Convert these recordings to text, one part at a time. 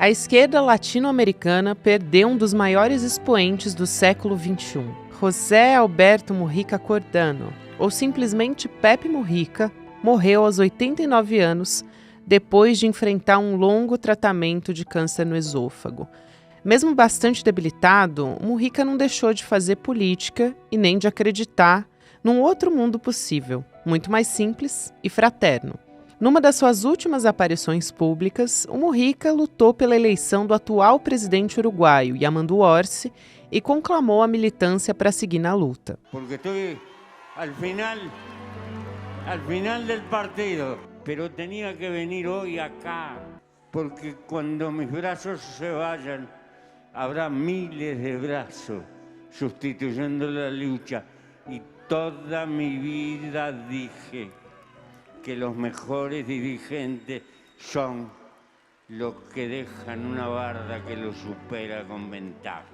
A esquerda latino-americana perdeu um dos maiores expoentes do século XXI. José Alberto Mujica Cordano, ou simplesmente Pepe Mujica, morreu aos 89 anos, depois de enfrentar um longo tratamento de câncer no esôfago. Mesmo bastante debilitado, Mujica não deixou de fazer política e nem de acreditar num outro mundo possível, muito mais simples e fraterno. Numa das suas últimas aparições públicas, o Mujica lutou pela eleição do atual presidente uruguaio, Yamandu Orsi, e conclamou a militância para seguir na luta. Porque estou al final del partido, pero tenía que venir hoy acá, porque cuando mis brazos se vayan, habrá miles de brazos sustituyendo la lucha. Y toda mi vida dije que los mejores dirigentes son los que dejan una barda que los supera con ventaja.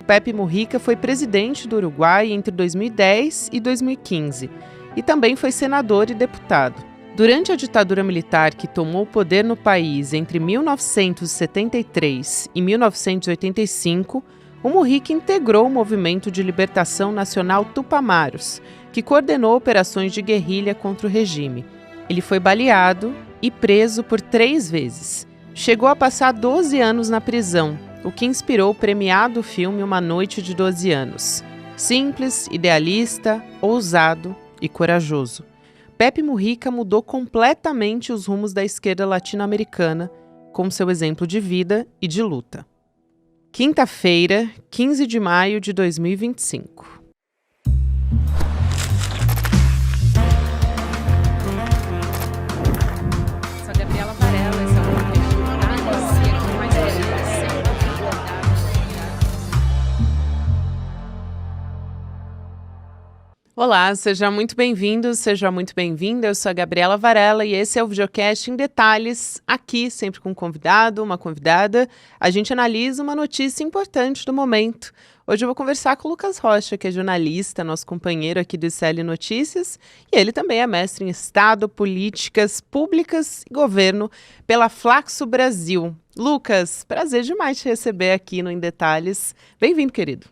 Pepe Mujica foi presidente do Uruguai entre 2010 e 2015 e também foi senador e deputado. Durante a ditadura militar que tomou o poder no país entre 1973 e 1985, o Mujica integrou o Movimento de Libertação Nacional Tupamaros, que coordenou operações de guerrilha contra o regime. Ele foi baleado e preso por 3 vezes. Chegou a passar 12 anos na prisão, o que inspirou o premiado filme Uma Noite de 12 Anos. Simples, idealista, ousado e corajoso. Pepe Mujica mudou completamente os rumos da esquerda latino-americana com seu exemplo de vida e de luta. Quinta-feira, 15 de maio de 2025. Sou a Gabriela Varela, esse é o podcast Análise com mais Olá, seja muito bem-vindo, seja muito bem-vinda. Eu sou a Gabriela Varela e esse é o videocast em detalhes, aqui sempre com um convidado, uma convidada. A gente analisa uma notícia importante do momento. Hoje eu vou conversar com o Lucas Rocha, que é jornalista, nosso companheiro aqui do ICL Notícias, e ele também é mestre em Estado, Políticas Públicas e Governo pela Flaxo Brasil. Lucas, prazer demais te receber aqui no Em Detalhes. Bem-vindo, querido.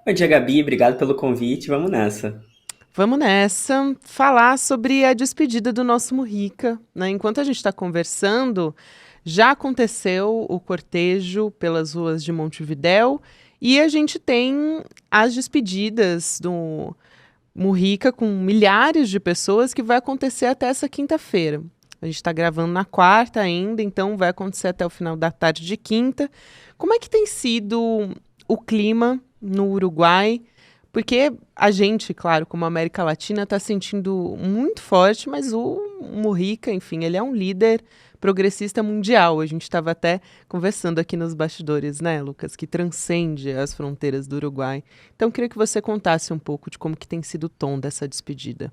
Bom dia, Gabi. Obrigado pelo convite. Vamos nessa. Vamos nessa, falar sobre a despedida do nosso Mujica, né? Enquanto a gente está conversando, já aconteceu o cortejo pelas ruas de Montevidéu e a gente tem as despedidas do Mujica com milhares de pessoas que vai acontecer até essa quinta-feira. A gente está gravando na quarta ainda, então vai acontecer até o final da tarde de quinta. Como é que tem sido o clima no Uruguai? Porque a gente, claro, como América Latina, está sentindo muito forte, mas o Mujica, enfim, ele é um líder progressista mundial. A gente estava até conversando aqui nos bastidores, né, Lucas, que transcende as fronteiras do Uruguai. Então, queria que você contasse um pouco de como que tem sido o tom dessa despedida.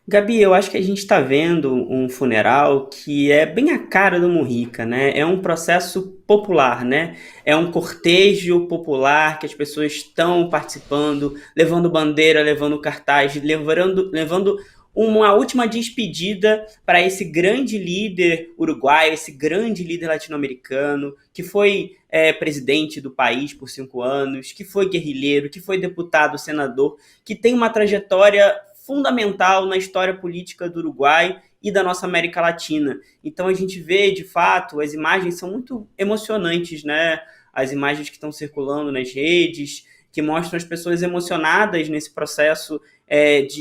Gabi, eu acho que a gente está vendo um funeral que é bem a cara do Mujica, né? É um processo popular, né? É um cortejo popular que as pessoas estão participando, levando bandeira, levando cartaz, levando uma última despedida para esse grande líder uruguaio, esse grande líder latino-americano, que foi presidente do país por 5 anos, que foi guerrilheiro, que foi deputado, senador, que tem uma trajetória fundamental na história política do Uruguai e da nossa América Latina. Então a gente vê, de fato, as imagens são muito emocionantes, né? As imagens que estão circulando nas redes, que mostram as pessoas emocionadas nesse processo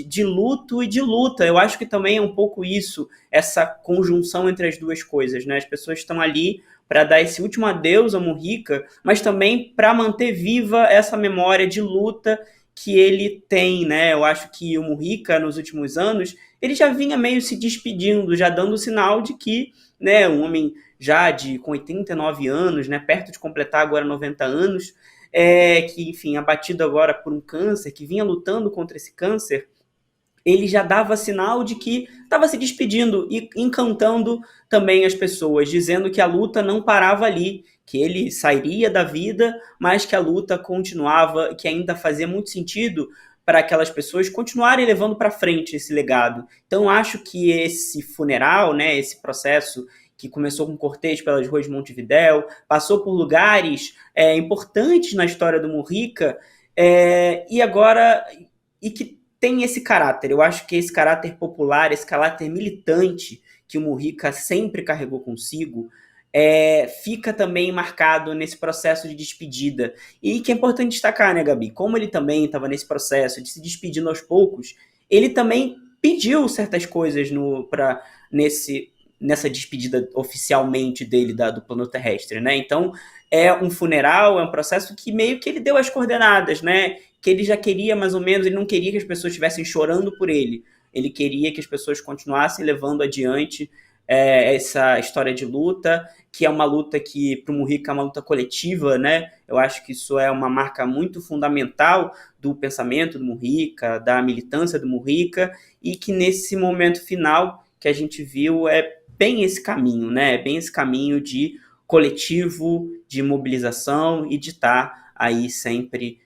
de luto e de luta. Eu acho que também é um pouco isso, essa conjunção entre as duas coisas, né? As pessoas estão ali para dar esse último adeus ao Mujica, mas também para manter viva essa memória de luta que ele tem, né? Eu acho que o Mujica, nos últimos anos, ele já vinha meio se despedindo, já dando sinal de que, né, um homem já com 89 anos, né, perto de completar agora 90 anos, que, enfim, abatido agora por um câncer, que vinha lutando contra esse câncer, ele já dava sinal de que estava se despedindo e encantando também as pessoas, dizendo que a luta não parava ali, que ele sairia da vida, mas que a luta continuava, que ainda fazia muito sentido para aquelas pessoas continuarem levando para frente esse legado. Então, acho que esse funeral, né, esse processo que começou com cortejo pelas ruas de Montevidéu, passou por lugares importantes na história do Mujica, e agora e que tem esse caráter. Eu acho que esse caráter popular, esse caráter militante que o Mujica sempre carregou consigo, fica também marcado nesse processo de despedida. E que é importante destacar, né, Gabi? Como ele também estava nesse processo de se despedindo aos poucos, ele também pediu certas coisas nessa despedida oficialmente dele do plano terrestre, né? Então, é um funeral, é um processo que meio que ele deu as coordenadas, né? Que ele já queria mais ou menos, ele não queria que as pessoas estivessem chorando por ele. Ele queria que as pessoas continuassem levando adiante essa história de luta, que é uma luta que, para o Mujica, é uma luta coletiva, né? Eu acho que isso é uma marca muito fundamental do pensamento do Mujica, da militância do Mujica, e que nesse momento final que a gente viu é bem esse caminho, né? É bem esse caminho de coletivo, de mobilização e de estar aí sempre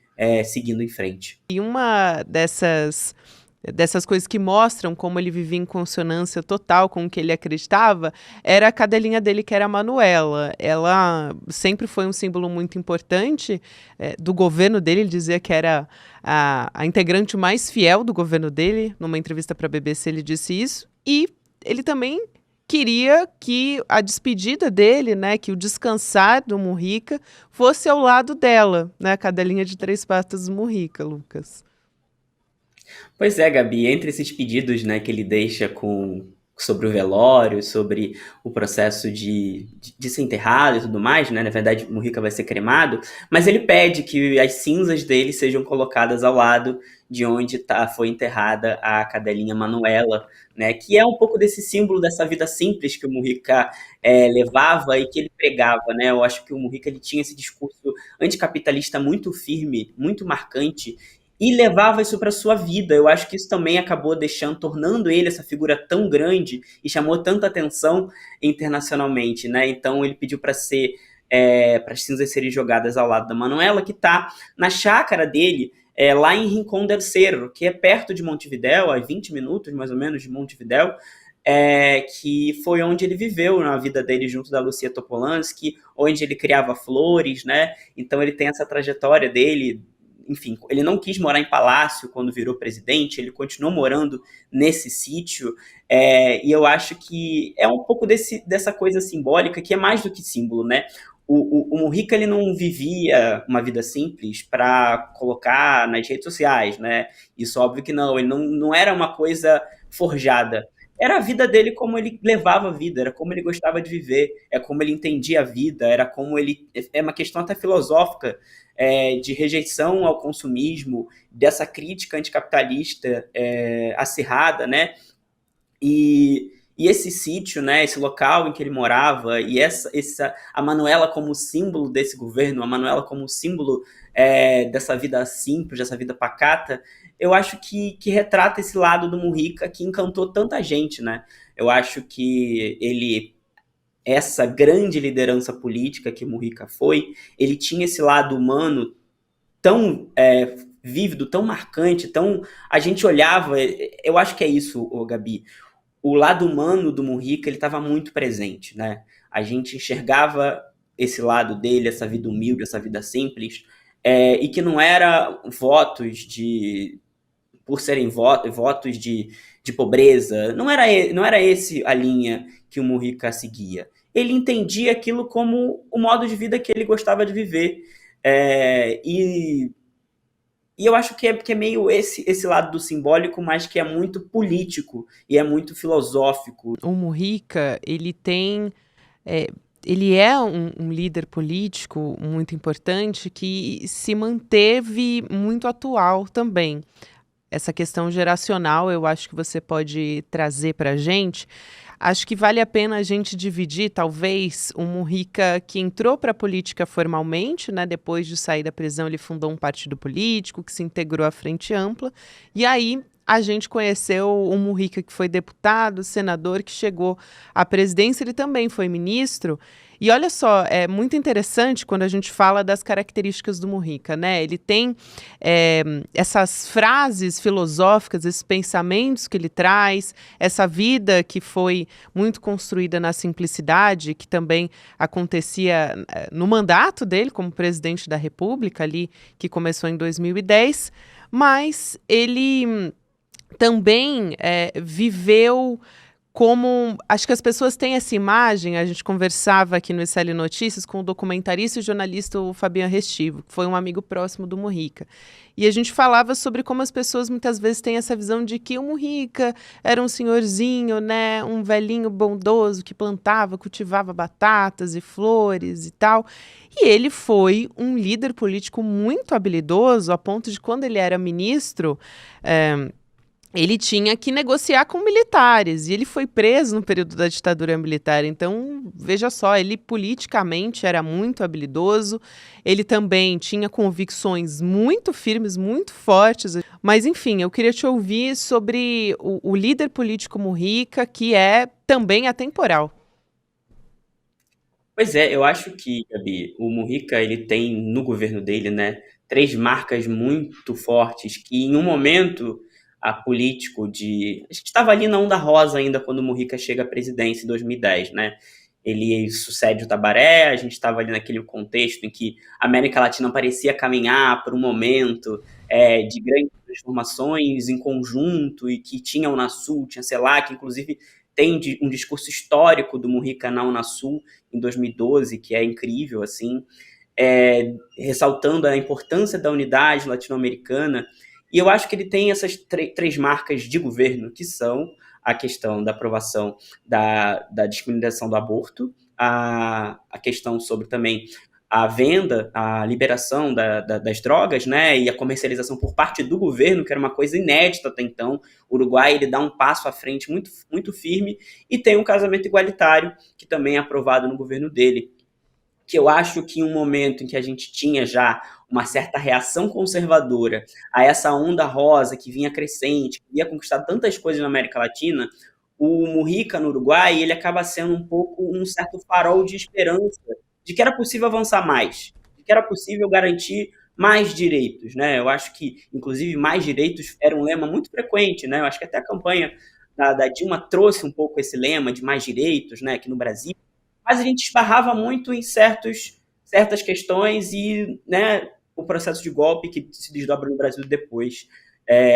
seguindo em frente. E uma dessas coisas que mostram como ele vivia em consonância total com o que ele acreditava, era a cadelinha dele, que era a Manuela. Ela sempre foi um símbolo muito importante do governo dele. Ele dizia que era a integrante mais fiel do governo dele. Numa entrevista para a BBC ele disse isso. E ele também queria que a despedida dele, né, que o descansar do Mujica fosse ao lado dela, né, a cadelinha de 3 patas do Mujica, Lucas. Pois é, Gabi, entre esses pedidos, né, que ele deixa sobre o velório, sobre o processo de ser enterrado e tudo mais, né, na verdade o Mujica vai ser cremado, mas ele pede que as cinzas dele sejam colocadas ao lado de onde foi enterrada a cadelinha Manuela, né, que é um pouco desse símbolo dessa vida simples que o Mujica levava e que ele pregava, né. Eu acho que o Mujica ele tinha esse discurso anticapitalista muito firme, muito marcante, e levava isso para sua vida. Eu acho que isso também acabou tornando ele essa figura tão grande e chamou tanta atenção internacionalmente, né? Então ele pediu para as cinzas serem jogadas ao lado da Manuela, que está na chácara dele, lá em Rincón del Cerro, que é perto de Montevidéu, a 20 minutos mais ou menos de Montevidéu, que foi onde ele viveu na vida dele junto da Lucia Topolansky, onde ele criava flores, né? Então ele tem essa trajetória dele. Enfim, ele não quis morar em palácio quando virou presidente, ele continuou morando nesse sítio, e eu acho que é um pouco dessa coisa simbólica, que é mais do que símbolo, né? O Mujica, ele não vivia uma vida simples para colocar nas redes sociais, né? Isso óbvio que não, ele não era uma coisa forjada. Era a vida dele, como ele levava a vida, era como ele gostava de viver, é como ele entendia a vida, era como ele... É uma questão até filosófica, de rejeição ao consumismo, dessa crítica anticapitalista acirrada, né? E esse sítio, né, esse local em que ele morava, e a Manuela como símbolo desse governo, a Manuela como símbolo dessa vida simples, dessa vida pacata, eu acho que retrata esse lado do Mujica que encantou tanta gente, né? Eu acho que essa grande liderança política que Mujica foi, ele tinha esse lado humano tão vívido, tão marcante, a gente olhava, eu acho que é isso, Gabi, o lado humano do Mujica, ele estava muito presente, né? A gente enxergava esse lado dele, essa vida humilde, essa vida simples, e que não era votos por serem votos de pobreza, não era esse a linha que o Mujica seguia. Ele entendia aquilo como o modo de vida que ele gostava de viver. E eu acho que é meio esse lado do simbólico, mas que é muito político e é muito filosófico. O Mujica, ele é um líder político muito importante que se manteve muito atual também. Essa questão geracional, eu acho que você pode trazer para a gente. Acho que vale a pena a gente dividir, talvez, o Mujica que entrou para a política formalmente, né? Depois de sair da prisão, ele fundou um partido político que se integrou à Frente Ampla. E aí a gente conheceu o Mujica, que foi deputado, senador, que chegou à presidência, ele também foi ministro. E olha só, é muito interessante quando a gente fala das características do Mujica, né? Ele tem essas frases filosóficas, esses pensamentos que ele traz, essa vida que foi muito construída na simplicidade, que também acontecia no mandato dele como presidente da República, ali, que começou em 2010, mas ele também viveu como... Acho que as pessoas têm essa imagem, a gente conversava aqui no SL Notícias com o documentarista e jornalista o Fabiano Restivo, que foi um amigo próximo do Mujica. E a gente falava sobre como as pessoas muitas vezes têm essa visão de que o Mujica era um senhorzinho, né, um velhinho bondoso que plantava, cultivava batatas e flores e tal. E ele foi um líder político muito habilidoso, a ponto de quando ele era ministro... ele tinha que negociar com militares, e ele foi preso no período da ditadura militar. Então, veja só, ele politicamente era muito habilidoso, ele também tinha convicções muito firmes, muito fortes. Mas, enfim, eu queria te ouvir sobre o líder político Mujica, que é também atemporal. Pois é, eu acho que, Gabi, o Mujica, ele tem no governo dele, né, 3 marcas muito fortes que em um momento a político de... A gente estava ali na onda rosa ainda quando o Mujica chega à presidência em 2010, né? Ele sucede o Tabaré, a gente estava ali naquele contexto em que a América Latina parecia caminhar por um momento de grandes transformações em conjunto e que tinha a Unasul, tinha CELAC, inclusive tem um discurso histórico do Mujica na Unasul em 2012, que é incrível, assim, ressaltando a importância da unidade latino-americana. E eu acho que ele tem essas 3 marcas de governo, que são a questão da aprovação da descriminalização do aborto, a questão sobre também a venda, a liberação das drogas, né, e a comercialização por parte do governo, que era uma coisa inédita até então. O Uruguai, ele dá um passo à frente muito, muito firme, e tem um casamento igualitário, que também é aprovado no governo dele, que eu acho que em um momento em que a gente tinha já uma certa reação conservadora a essa onda rosa que vinha crescente, que ia conquistar tantas coisas na América Latina, o Mujica no Uruguai, ele acaba sendo um pouco um certo farol de esperança de que era possível avançar mais, de que era possível garantir mais direitos, né? Eu acho que, inclusive, mais direitos era um lema muito frequente, né? Eu acho que até a campanha da Dilma trouxe um pouco esse lema de mais direitos, né, aqui no Brasil, mas a gente esbarrava muito em certas questões e, né, o processo de golpe que se desdobra no Brasil depois,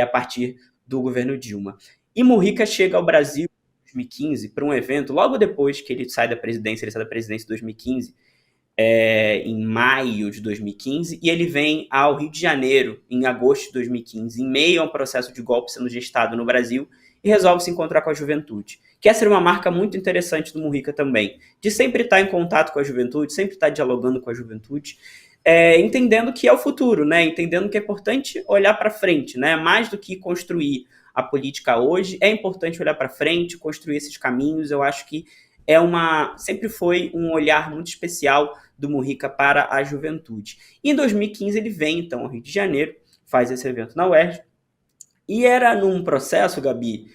a partir do governo Dilma. E Mujica chega ao Brasil em 2015 para um evento, logo depois que ele sai da presidência em 2015, em maio de 2015, e ele vem ao Rio de Janeiro em agosto de 2015, em meio a um processo de golpe sendo gestado no Brasil, e resolve se encontrar com a juventude. Que essa era uma marca muito interessante do Mujica também, de sempre estar em contato com a juventude, sempre estar dialogando com a juventude, entendendo que é o futuro, né? Entendendo que é importante olhar para frente, né? Mais do que construir a política hoje, é importante olhar para frente, construir esses caminhos. Eu acho que sempre foi um olhar muito especial do Mujica para a juventude. E em 2015 ele vem, então, ao Rio de Janeiro, faz esse evento na UERJ, e era num processo, Gabi,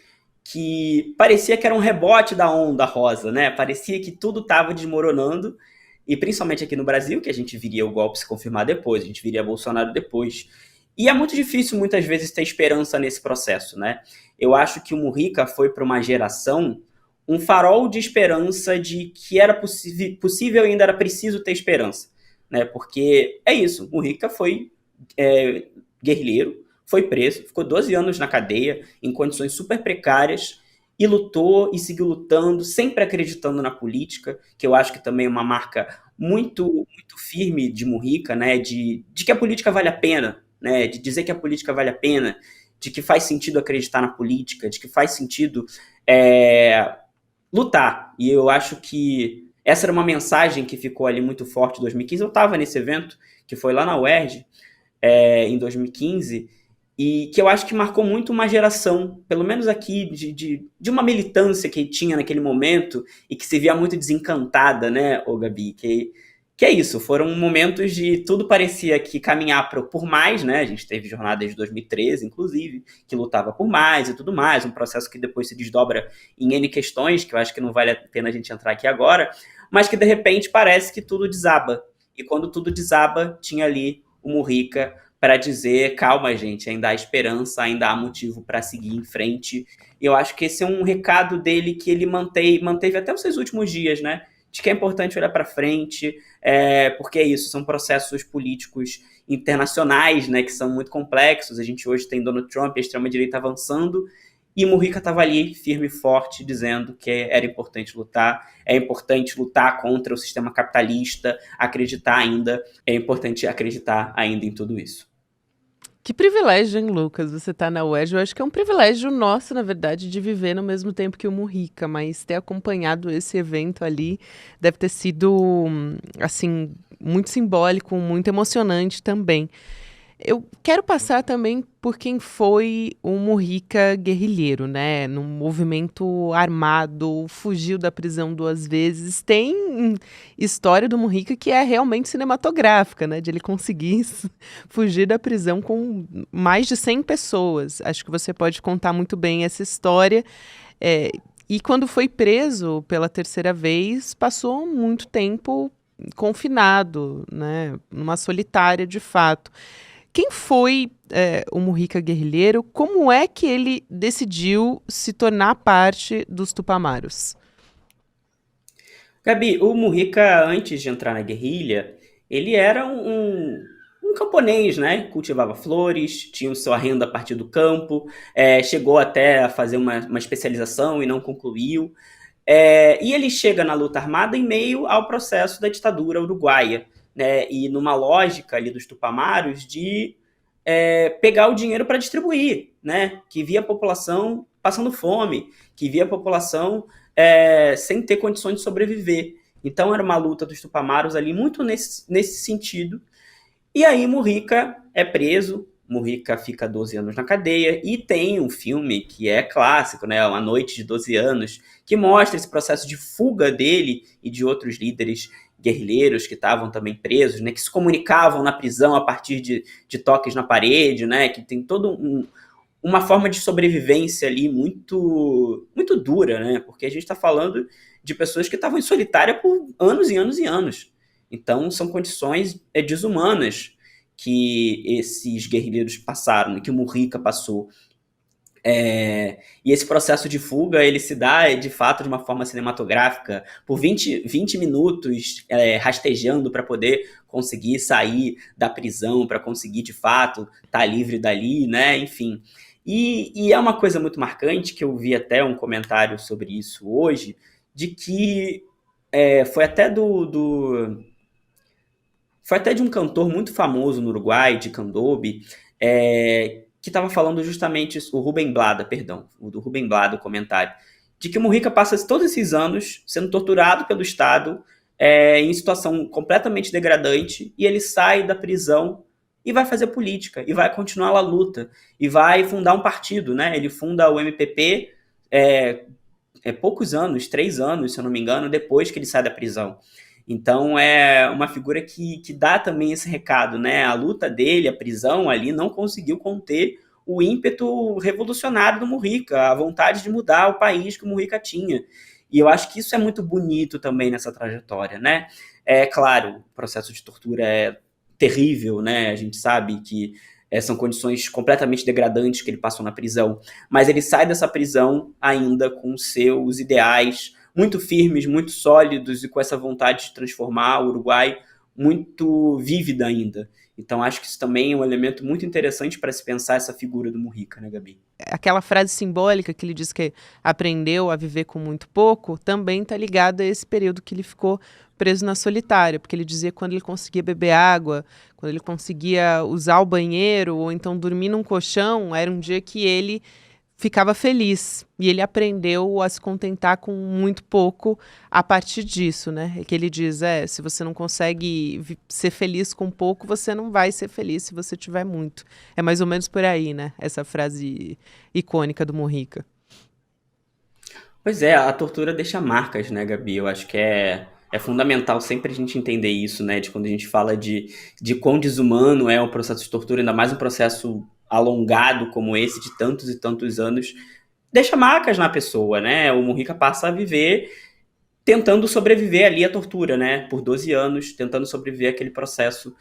que parecia que era um rebote da onda rosa, né? Parecia que tudo estava desmoronando, e principalmente aqui no Brasil, que a gente viria o golpe se confirmar depois, a gente viria Bolsonaro depois. E é muito difícil, muitas vezes, ter esperança nesse processo, né? Eu acho que o Mujica foi para uma geração um farol de esperança de que era possível e ainda era preciso ter esperança, né? Porque é isso, o Mujica foi guerrilheiro, foi preso, ficou 12 anos na cadeia, em condições super precárias, e lutou e seguiu lutando, sempre acreditando na política, que eu acho que também é uma marca muito, muito firme de Mujica, né? De que a política vale a pena, né? De dizer que a política vale a pena, de que faz sentido acreditar na política, de que faz sentido lutar. E eu acho que essa era uma mensagem que ficou ali muito forte em 2015. Eu estava nesse evento, que foi lá na UERJ, em 2015, e que eu acho que marcou muito uma geração, pelo menos aqui, de uma militância que tinha naquele momento e que se via muito desencantada, né, Gabi? Que que é isso, foram momentos de tudo parecia que caminhar por mais, né? A gente teve jornada de 2013, inclusive, que lutava por mais e tudo mais, um processo que depois se desdobra em N questões, que eu acho que não vale a pena a gente entrar aqui agora, mas que de repente parece que tudo desaba. E quando tudo desaba, tinha ali o Mujica para dizer, calma gente, ainda há esperança, ainda há motivo para seguir em frente. E eu acho que esse é um recado dele que ele manteve até os seus últimos dias, né? De que é importante olhar para frente, porque é isso, são processos políticos internacionais, né, que são muito complexos. A gente hoje tem Donald Trump e a extrema-direita avançando, e Mujica estava ali, firme e forte, dizendo que era importante lutar, é importante lutar contra o sistema capitalista, é importante acreditar ainda em tudo isso. Que privilégio, hein, Lucas? Você tá na UERJ. Eu acho que é um privilégio nosso, na verdade, de viver no mesmo tempo que o Mujica, mas ter acompanhado esse evento ali deve ter sido, assim, muito simbólico, muito emocionante também. Eu quero passar também por quem foi o Mujica guerrilheiro, né? Num movimento armado, fugiu da prisão 2 vezes. Tem história do Mujica que é realmente cinematográfica, né? De ele conseguir fugir da prisão com mais de 100 pessoas. Acho que você pode contar muito bem essa história. E quando foi preso pela 3ª vez, passou muito tempo confinado, né? Numa solitária, de fato. Quem foi o Mujica guerrilheiro? Como é que ele decidiu se tornar parte dos Tupamaros? Gabi, o Mujica, antes de entrar na guerrilha, ele era um camponês, né? Cultivava flores, tinha sua renda a partir do campo, chegou até a fazer uma especialização e não concluiu. E ele chega na luta armada em meio ao processo da ditadura uruguaia, né? E numa lógica ali dos Tupamaros de pegar o dinheiro para distribuir, né? Que via a população passando fome, que via a população sem ter condições de sobreviver. Então era uma luta dos Tupamaros ali muito nesse sentido. E aí Mujica é preso, Mujica fica 12 anos na cadeia, e tem um filme que é clássico, né, Uma Noite de 12 Anos, que mostra esse processo de fuga dele e de outros líderes guerrilheiros que estavam também presos, né, que se comunicavam na prisão a partir de toques na parede, né, que tem toda uma forma de sobrevivência ali muito, muito dura, né, porque a gente está falando de pessoas que estavam em solitária por anos e anos e anos. Então, são condições desumanas que esses guerrilheiros passaram, que o Mujica passou. E esse processo de fuga, ele se dá, de fato, de uma forma cinematográfica, por 20 minutos, rastejando para poder conseguir sair da prisão, para conseguir, de fato, estar livre dali, né? Enfim. E é uma coisa muito marcante, que eu vi até um comentário sobre isso hoje, de que foi até foi até de um cantor muito famoso no Uruguai, de candombe, que estava falando justamente, o Rubem Blada, perdão, do Rubem Blada, o comentário, de que o Mujica passa todos esses anos sendo torturado pelo Estado, em situação completamente degradante, e ele sai da prisão e vai fazer política, e vai continuar a luta, e vai fundar um partido, né? Ele funda o MPP poucos anos, 3 anos, se eu não me engano, depois que ele sai da prisão. Então é uma figura que dá também esse recado, né? A luta dele, a prisão ali, não conseguiu conter o ímpeto revolucionário do Mujica, a vontade de mudar o país que o Mujica tinha. E eu acho que isso é muito bonito também nessa trajetória, né? Claro, o processo de tortura é terrível, né? A gente sabe que são condições completamente degradantes que ele passou na prisão, mas ele sai dessa prisão ainda com seus ideais muito firmes, muito sólidos, e com essa vontade de transformar o Uruguai muito vívida ainda. Então acho que isso também é um elemento muito interessante para se pensar essa figura do Mujica, né, Gabi? Aquela frase simbólica que ele diz que aprendeu a viver com muito pouco, também está ligada a esse período que ele ficou preso na solitária, porque ele dizia que quando ele conseguia beber água, quando ele conseguia usar o banheiro, ou então dormir num colchão, era um dia que ele ficava feliz, e ele aprendeu a se contentar com muito pouco a partir disso, né? É que ele diz, se você não consegue ser feliz com pouco, você não vai ser feliz se você tiver muito. É mais ou menos por aí, né? Essa frase icônica do Mujica. Pois é, a tortura deixa marcas, né, Gabi? Eu acho que é É fundamental sempre a gente entender isso, né? De quando a gente fala de quão desumano é o processo de tortura, ainda mais um processo alongado como esse, de tantos e tantos anos, deixa marcas na pessoa, né? O Mujica passa a viver tentando sobreviver ali à tortura, né? Por 12 anos, tentando sobreviver àquele processo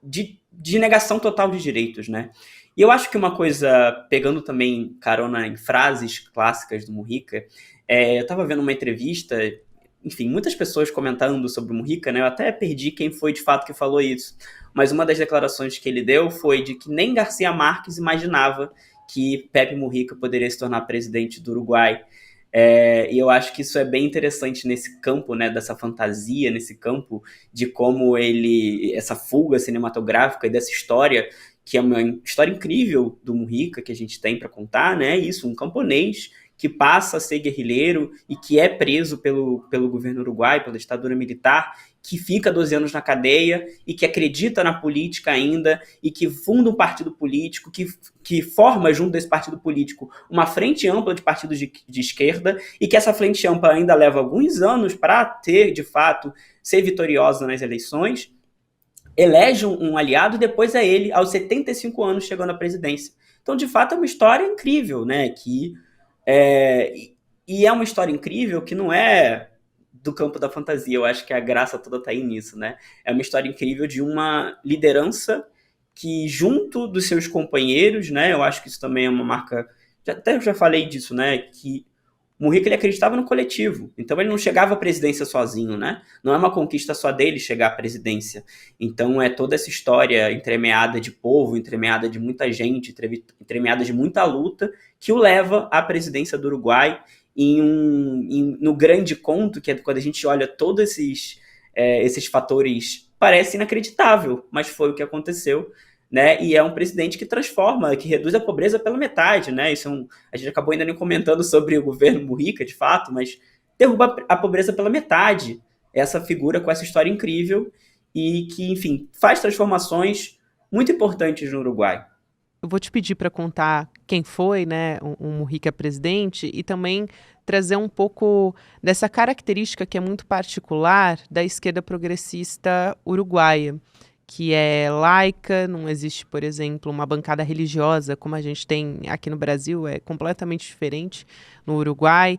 de negação total de direitos, né? E eu acho que uma coisa, pegando também carona em frases clássicas do Mujica, eu estava vendo uma entrevista, enfim, muitas pessoas comentando sobre o Mujica, né? Eu até perdi quem foi de fato que falou isso, mas uma das declarações que ele deu foi de que nem Garcia Marques imaginava que Pepe Mujica poderia se tornar presidente do Uruguai. E eu acho que isso é bem interessante nesse campo, né, dessa fantasia, nesse campo de como essa fuga cinematográfica e dessa história, que é uma história incrível do Mujica que a gente tem para contar, né? Isso, um camponês que passa a ser guerrilheiro e que é preso pelo governo uruguai, pela ditadura militar, que fica 12 anos na cadeia e que acredita na política ainda e que funda um partido político, que forma junto desse partido político uma frente ampla de partidos de esquerda e que essa frente ampla ainda leva alguns anos para ter, de fato, ser vitoriosa nas eleições, elege um aliado e depois é ele, aos 75 anos, chegando à presidência. Então, de fato, é uma história incrível, né? E é uma história incrível que não é do campo da fantasia, eu acho que a graça toda está aí nisso, né? É uma história incrível de uma liderança que, junto dos seus companheiros, né? Eu acho que isso também é uma marca, até já falei disso, né? Que o Mujica, ele acreditava no coletivo, então ele não chegava à presidência sozinho, né? Não é uma conquista só dele chegar à presidência. Então é toda essa história entremeada de povo, entremeada de muita gente, entremeada de muita luta, que o leva à presidência do Uruguai no grande conto, que é quando a gente olha todos esses fatores, parece inacreditável, mas foi o que aconteceu, né? E é um presidente que transforma, que reduz a pobreza pela metade, né? A gente acabou ainda nem comentando sobre o governo Mujica, de fato, mas derruba a pobreza pela metade. Essa figura com essa história incrível e que, enfim, faz transformações muito importantes no Uruguai. Eu vou te pedir para contar quem foi, né, o Mujica presidente e também trazer um pouco dessa característica que é muito particular da esquerda progressista uruguaia, que é laica, não existe, por exemplo, uma bancada religiosa como a gente tem aqui no Brasil, é completamente diferente no Uruguai,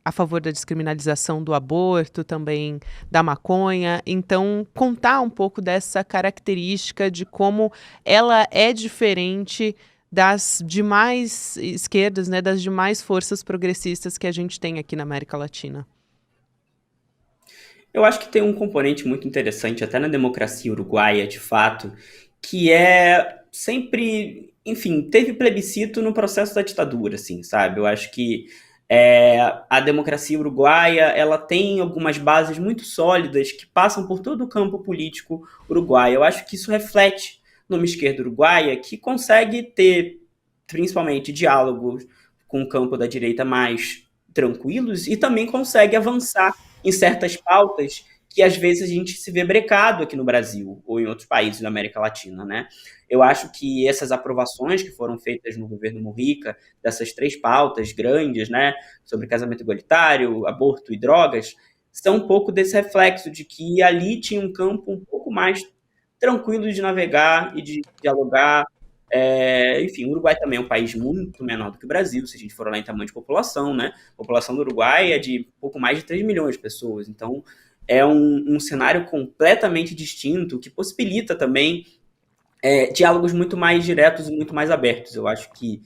a favor da descriminalização do aborto, também da maconha. Então, contar um pouco dessa característica de como ela é diferente das demais esquerdas, né, das demais forças progressistas que a gente tem aqui na América Latina. Eu acho que tem um componente muito interessante, até na democracia uruguaia, de fato, que é sempre, enfim, teve plebiscito no processo da ditadura, assim, sabe? Eu acho que a democracia uruguaia, ela tem algumas bases muito sólidas que passam por todo o campo político uruguaio. Eu acho que isso reflete numa esquerda uruguaia que consegue ter, principalmente, diálogos com o campo da direita mais tranquilos e também consegue avançar em certas pautas que às vezes a gente se vê brecado aqui no Brasil ou em outros países da América Latina, né? Eu acho que essas aprovações que foram feitas no governo Mujica, dessas 3 pautas grandes, né, sobre casamento igualitário, aborto e drogas, são um pouco desse reflexo de que ali tinha um campo um pouco mais tranquilo de navegar e de dialogar. Enfim, o Uruguai também é um país muito menor do que o Brasil, se a gente for olhar em tamanho de população, né? A população do Uruguai é de pouco mais de 3 milhões de pessoas, então é um cenário completamente distinto que possibilita também diálogos muito mais diretos e muito mais abertos. Eu acho que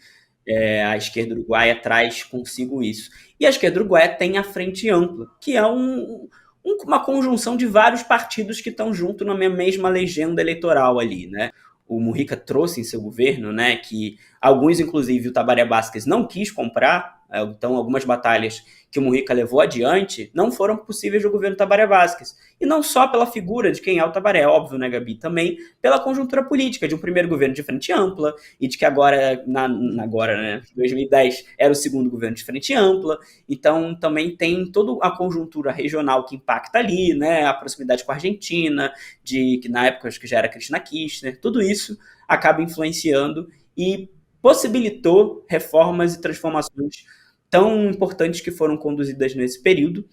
a esquerda uruguaia traz consigo isso. E a esquerda uruguaia tem a Frente Ampla, que é uma conjunção de vários partidos que estão junto na mesma legenda eleitoral ali, né? O Mujica trouxe em seu governo, né, que alguns, inclusive, o Tabaré Vázquez não quis comprar, então algumas batalhas que o Mujica levou adiante não foram possíveis do governo Tabaré Vázquez. E não só pela figura de quem é o Tabaré, óbvio, né, Gabi? Também pela conjuntura política de um primeiro governo de frente ampla e de que agora, né, 2010 era o segundo governo de frente ampla. Então também tem toda a conjuntura regional que impacta ali, né, a proximidade com a Argentina, que na época acho que já era Cristina Kirchner, tudo isso acaba influenciando e possibilitou reformas e transformações tão importantes que foram conduzidas nesse período,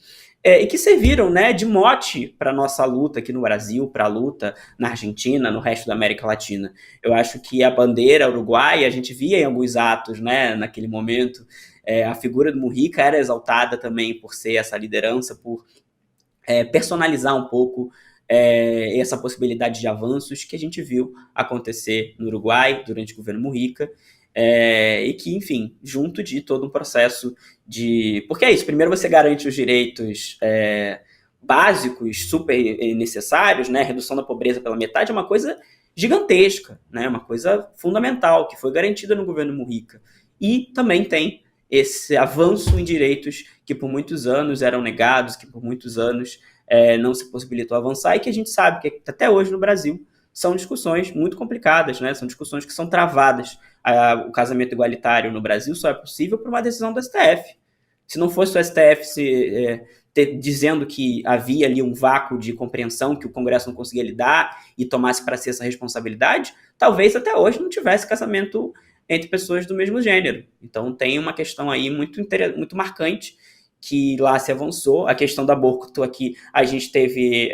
e que serviram, né, de mote para a nossa luta aqui no Brasil, para a luta na Argentina, no resto da América Latina. Eu acho que a bandeira uruguaia, a gente via em alguns atos, né, naquele momento, a figura do Mujica era exaltada também por ser essa liderança, por personalizar um pouco essa possibilidade de avanços que a gente viu acontecer no Uruguai durante o governo Mujica, e que, enfim, junto de todo um processo de... Porque é isso, primeiro você garante os direitos básicos, super necessários, né? Redução da pobreza pela metade é uma coisa gigantesca, né? Uma coisa fundamental, que foi garantida no governo Mujica. E também tem esse avanço em direitos que por muitos anos eram negados, que por muitos anos não se possibilitou avançar, e que a gente sabe que até hoje no Brasil são discussões muito complicadas, né? São discussões que são travadas. O casamento igualitário no Brasil só é possível por uma decisão do STF. Se não fosse o STF dizendo que havia ali um vácuo de compreensão que o Congresso não conseguia lidar e tomasse para si essa responsabilidade, talvez até hoje não tivesse casamento entre pessoas do mesmo gênero. Então tem uma questão aí muito marcante que lá se avançou. A questão do aborto aqui, a gente teve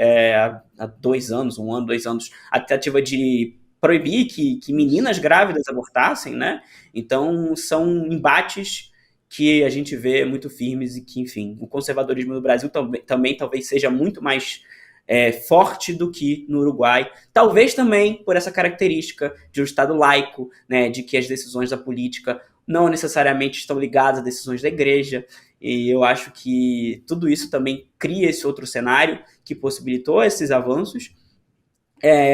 há 2 anos, 1 ano, 2 anos, a tentativa de proibir que meninas grávidas abortassem, né? Então são embates que a gente vê muito firmes e que, enfim, o conservadorismo no Brasil também talvez seja muito mais forte do que no Uruguai, talvez também por essa característica de um Estado laico, né, de que as decisões da política não necessariamente estão ligadas a decisões da igreja, e eu acho que tudo isso também cria esse outro cenário que possibilitou esses avanços,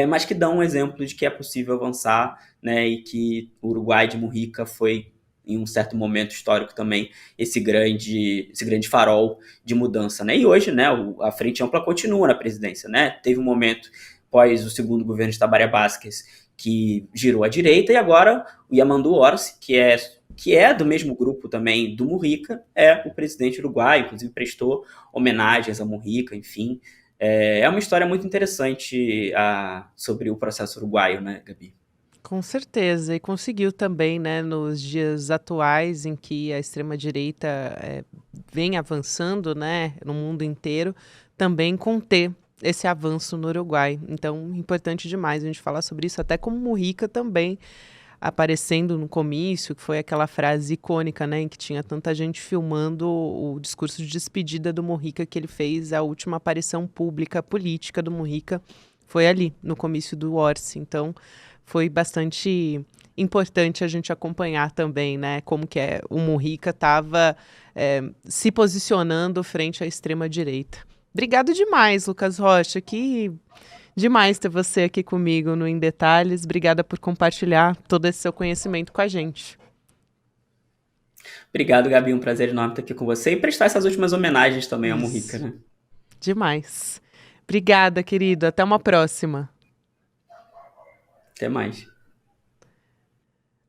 mas que dão um exemplo de que é possível avançar, né, e que o Uruguai de Mujica foi, em um certo momento histórico também, esse grande farol de mudança, né? E hoje, né, a Frente Ampla continua na presidência, né? Teve um momento, após o segundo governo de Tabaré Vázquez, que girou à direita, e agora o Yamandu Orsi, que é do mesmo grupo também do Mujica, é o presidente uruguaio, inclusive prestou homenagens a Mujica, enfim. É uma história muito interessante sobre o processo uruguaio, né, Gabi? Com certeza, e conseguiu também, né, nos dias atuais em que a extrema-direita vem avançando, né, no mundo inteiro, também conter esse avanço no Uruguai. Então, importante demais a gente falar sobre isso, até como Mujica também aparecendo no comício, que foi aquela frase icônica, né, em que tinha tanta gente filmando o discurso de despedida do Mujica que ele fez, a última aparição pública política do Mujica foi ali, no comício do Orsi. Então, foi bastante importante a gente acompanhar também, né, como que o Mujica estava se posicionando frente à extrema-direita. Obrigado demais, Lucas Rocha, que demais ter você aqui comigo no Em Detalhes. Obrigada por compartilhar todo esse seu conhecimento com a gente. Obrigado, Gabi, um prazer enorme estar aqui com você e prestar essas últimas homenagens também ao Mujica, né? Demais. Obrigada, querido. Até uma próxima. Até mais.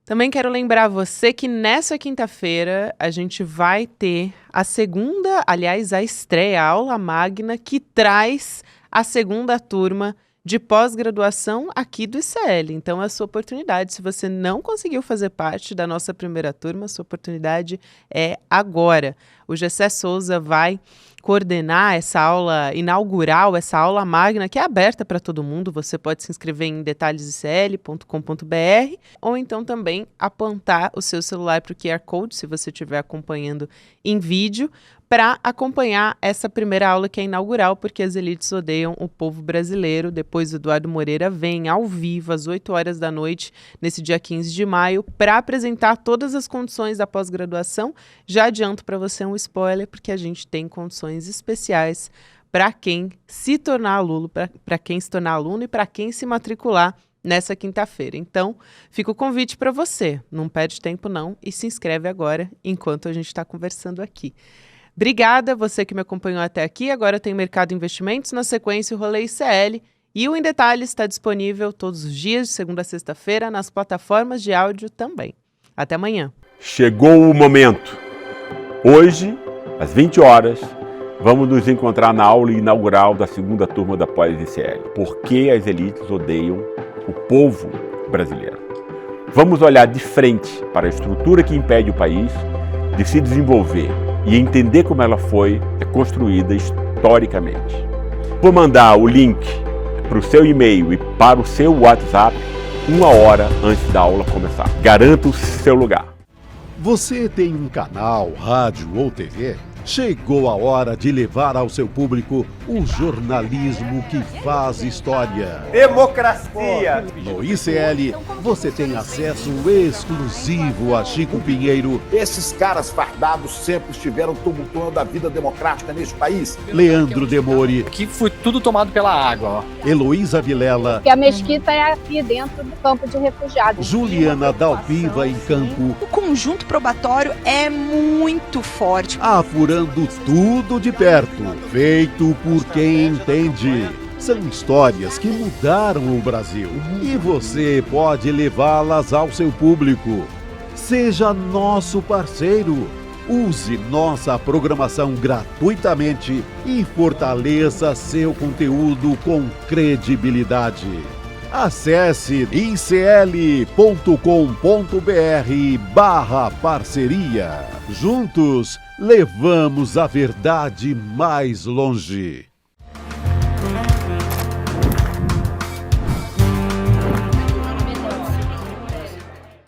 Também quero lembrar você que nessa quinta-feira a gente vai ter a estreia, a aula magna, que traz a segunda turma de pós-graduação aqui do ICL. Então é a sua oportunidade. Se você não conseguiu fazer parte da nossa primeira turma, a sua oportunidade é agora. O Gessé Souza vai coordenar essa aula inaugural, essa aula magna, que é aberta para todo mundo. Você pode se inscrever em detalhesicl.com.br ou então também apontar o seu celular para o QR Code, se você estiver acompanhando em vídeo, para acompanhar essa primeira aula que é inaugural, porque as elites odeiam o povo brasileiro. Depois o Eduardo Moreira vem ao vivo às 8 horas da noite, nesse dia 15 de maio, para apresentar todas as condições da pós-graduação. Já adianto para você um spoiler, porque a gente tem condições especiais para quem se tornar aluno, para quem se tornar aluno e para quem se matricular nessa quinta-feira. Então, fica o convite para você. Não perde tempo não e se inscreve agora, enquanto a gente está conversando aqui. Obrigada, você que me acompanhou até aqui. Agora tem Mercado Investimentos, na sequência o Rolê ICL. E o Em Detalhes está disponível todos os dias, de segunda a sexta-feira, nas plataformas de áudio também. Até amanhã. Chegou o momento. Hoje, às 20 horas, vamos nos encontrar na aula inaugural da segunda turma da Pós-ICL. Por que as elites odeiam o povo brasileiro? Vamos olhar de frente para a estrutura que impede o país de se desenvolver e entender como ela foi construída historicamente. Vou mandar o link para o seu e-mail e para o seu WhatsApp 1 hora antes da aula começar. Garanta o seu lugar. Você tem um canal, rádio ou TV? Chegou a hora de levar ao seu público o jornalismo que faz história. Democracia! No ICL, você tem acesso exclusivo a Chico Pinheiro. Esses caras fardados sempre estiveram tumultuando a vida democrática neste país. Leandro Demore. Aqui foi tudo tomado pela água, ó. Heloísa Vilela. Que a mesquita é aqui dentro do campo de refugiados. Juliana Dalpiva em campo. O conjunto probatório é muito forte. Apurando tudo de perto, feito por quem entende. São histórias que mudaram o Brasil e você pode levá-las ao seu público. Seja nosso parceiro. Use nossa programação gratuitamente e fortaleça seu conteúdo com credibilidade. Acesse icl.com.br/parceria. Juntos, levamos a verdade mais longe.